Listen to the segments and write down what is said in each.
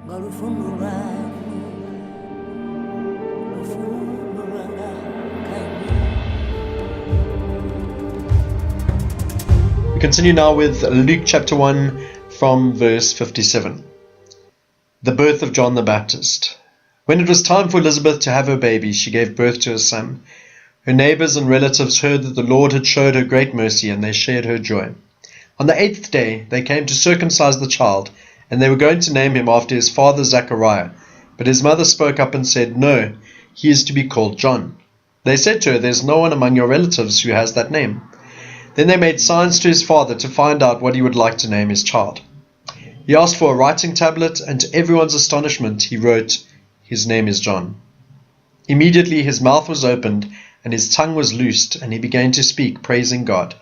We continue now with Luke chapter 1 from verse 57. The birth of John the Baptist. When it was time for Elizabeth to have her baby, she gave birth to a son. Her neighbors and relatives heard that the Lord had showed her great mercy, and they shared her joy. On the 8th day they came to circumcise the child, and they were going to name him after his father Zechariah. But his mother spoke up and said, "No, he is to be called John." They said to her, "There's no one among your relatives who has that name." Then they made signs to his father to find out what he would like to name his child. He asked for a writing tablet, and to everyone's astonishment he wrote, "His name is John." Immediately his mouth was opened, and his tongue was loosed, and he began to speak, praising God.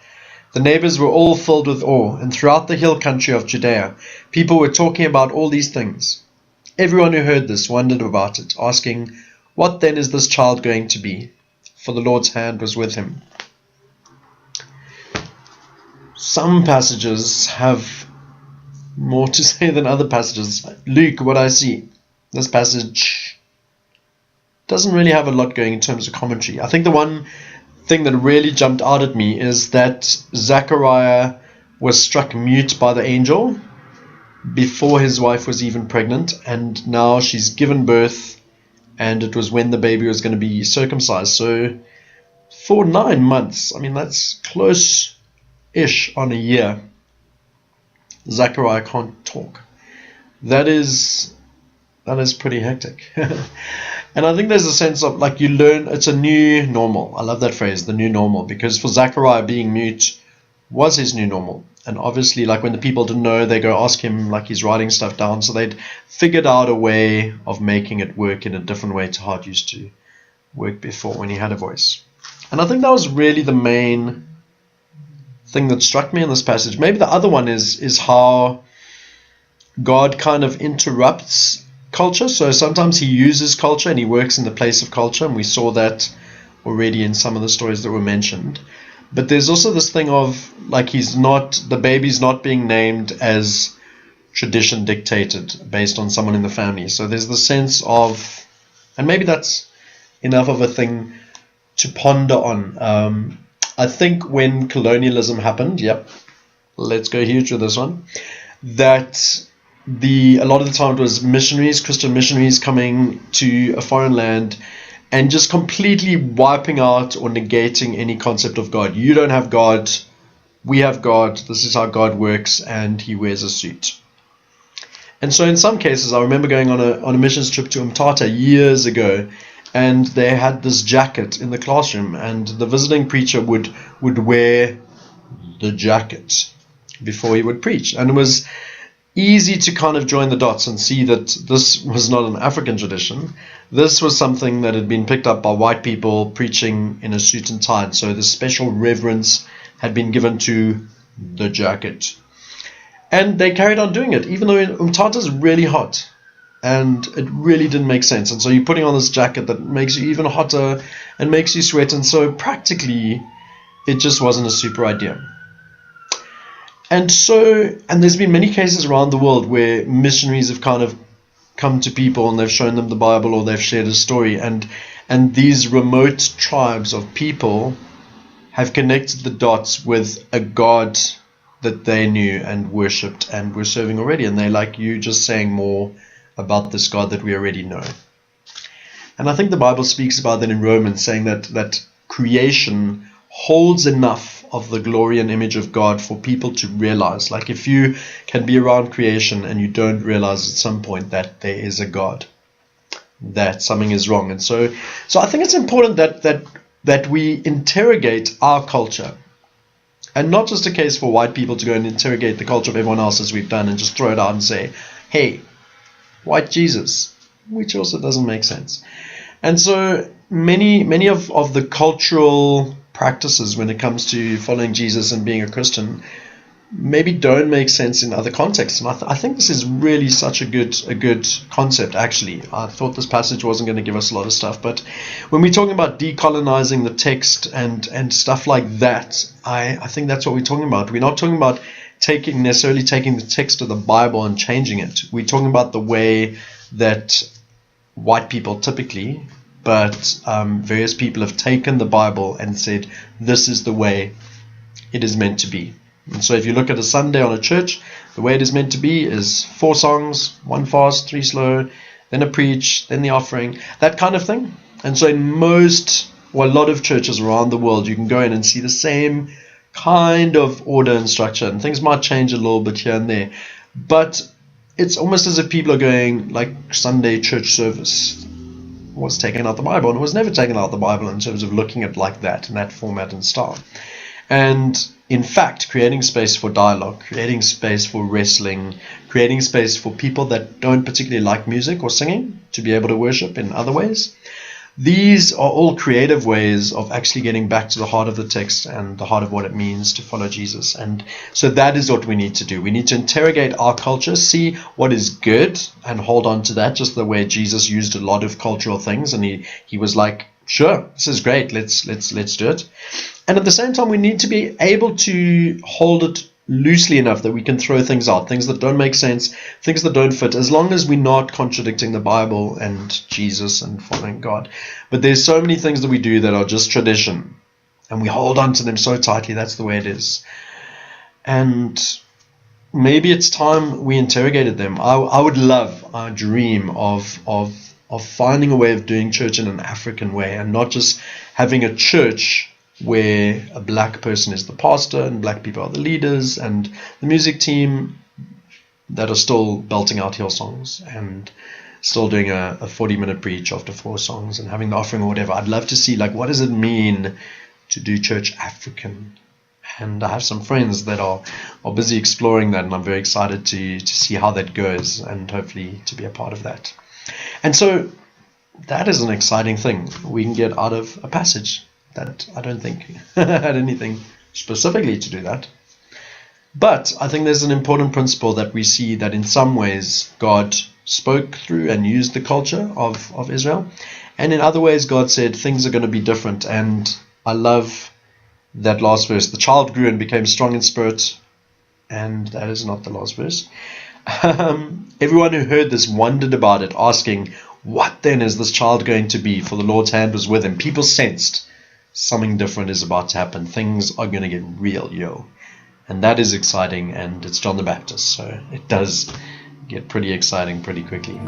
The neighbors were all filled with awe, and throughout the hill country of Judea, people were talking about all these things. Everyone who heard this wondered about it, asking, "What then is this child going to be?" For the Lord's hand was with him. Some passages have more to say than other passages. Luke, what I see, this passage doesn't really have a lot going in terms of commentary. I think the one thing that really jumped out at me is that Zechariah was struck mute by the angel before his wife was even pregnant, and now she's given birth, and it was when the baby was going to be circumcised. So for 9 months, I mean, that's close-ish on a year, Zechariah can't talk. That is pretty hectic. And I think there's a sense of, like, you learn, it's a new normal. I love that phrase, the new normal, because for Zechariah, being mute was his new normal. And obviously, like, when the people didn't know, they go ask him, like, he's writing stuff down. So they'd figured out a way of making it work in a different way to how it used to work before when he had a voice. And I think that was really the main thing that struck me in this passage. Maybe the other one is how God kind of interrupts culture. So sometimes he uses culture and he works in the place of culture, and we saw that already in some of the stories that were mentioned. But there's also this thing of, like, the baby's not being named as tradition dictated based on someone in the family. So there's the sense of, and maybe that's enough of a thing to ponder on. I think when colonialism happened, let's go huge with this one, that a lot of the time it was Christian missionaries coming to a foreign land and just completely wiping out or negating any concept of God. You don't have God, we have God, this is how God works, and he wears a suit. And so in some cases, I remember going on a missions trip to Umtata years ago, and they had this jacket in the classroom, and the visiting preacher would wear the jacket before he would preach. And it was easy to kind of join the dots and see that this was not an African tradition. This was something that had been picked up by white people preaching in a suit and tie. And so this special reverence had been given to the jacket. And they carried on doing it, even though Umtata is really hot. And it really didn't make sense. And so you're putting on this jacket that makes you even hotter and makes you sweat. And so practically, it just wasn't a super idea. And there's been many cases around the world where missionaries have kind of come to people and they've shown them the Bible or they've shared a story. And these remote tribes of people have connected the dots with a God that they knew and worshipped and were serving already. And they're like, you just saying more about this God that we already know. And I think the Bible speaks about that in Romans, saying that creation holds enough of the glory and image of God for people to realize. Like, if you can be around creation and you don't realize at some point that there is a God, that something is wrong. And so I think it's important that we interrogate our culture. And not just a case for white people to go and interrogate the culture of everyone else as we've done and just throw it out and say, hey, white Jesus, which also doesn't make sense. And so many of the cultural practices when it comes to following Jesus and being a Christian maybe don't make sense in other contexts. And I think this is really such a good concept, actually. I thought this passage wasn't going to give us a lot of stuff, but when we're talking about decolonizing the text and stuff like that, I think that's what we're talking about. We're not talking about necessarily taking the text of the Bible and changing it. We're talking about the way that white people typically, but various people have taken the Bible and said, this is the way it is meant to be. And so if you look at a Sunday on a church, the way it is meant to be is 4 songs, 1 fast, 3 slow, then a preach, then the offering, that kind of thing. And so in a lot of churches around the world, you can go in and see the same kind of order and structure, and things might change a little bit here and there, but it's almost as if people are going, like Sunday church service was taken out the Bible, and it was never taken out the Bible in terms of looking at like that, in that format and style. And in fact, creating space for dialogue, creating space for wrestling, creating space for people that don't particularly like music or singing to be able to worship in other ways. These are all creative ways of actually getting back to the heart of the text and the heart of what it means to follow Jesus. And so that is what we need to do. We need to interrogate our culture, see what is good, and hold on to that, just the way Jesus used a lot of cultural things. And he was like, sure, this is great, let's do it. And at the same time, we need to be able to hold it loosely enough that we can throw things out, things that don't make sense, things that don't fit, as long as we're not contradicting the Bible and Jesus and following God. But there's so many things that we do that are just tradition, and we hold on to them so tightly. That's the way it is. And maybe it's time we interrogated them. I would love, I dream of finding a way of doing church in an African way, and not just having a church where a black person is the pastor and black people are the leaders and the music team that are still belting out Hillsongs and still doing a 40-minute preach after 4 songs and having the offering or whatever. I'd love to see, like, what does it mean to do church African? And I have some friends that are busy exploring that, and I'm very excited to see how that goes and hopefully to be a part of that. And so that is an exciting thing we can get out of a passage that I don't think had anything specifically to do that. But I think there's an important principle that we see, that in some ways God spoke through and used the culture of Israel, and in other ways God said things are going to be different. And I love that last verse, the child grew and became strong in spirit, and that is not the last verse. Everyone who heard this wondered about it, asking, what then is this child going to be? For the Lord's hand was with him. People sensed something different is about to happen. Things are going to get real, yo. And that is exciting, and it's John the Baptist, so it does get pretty exciting pretty quickly.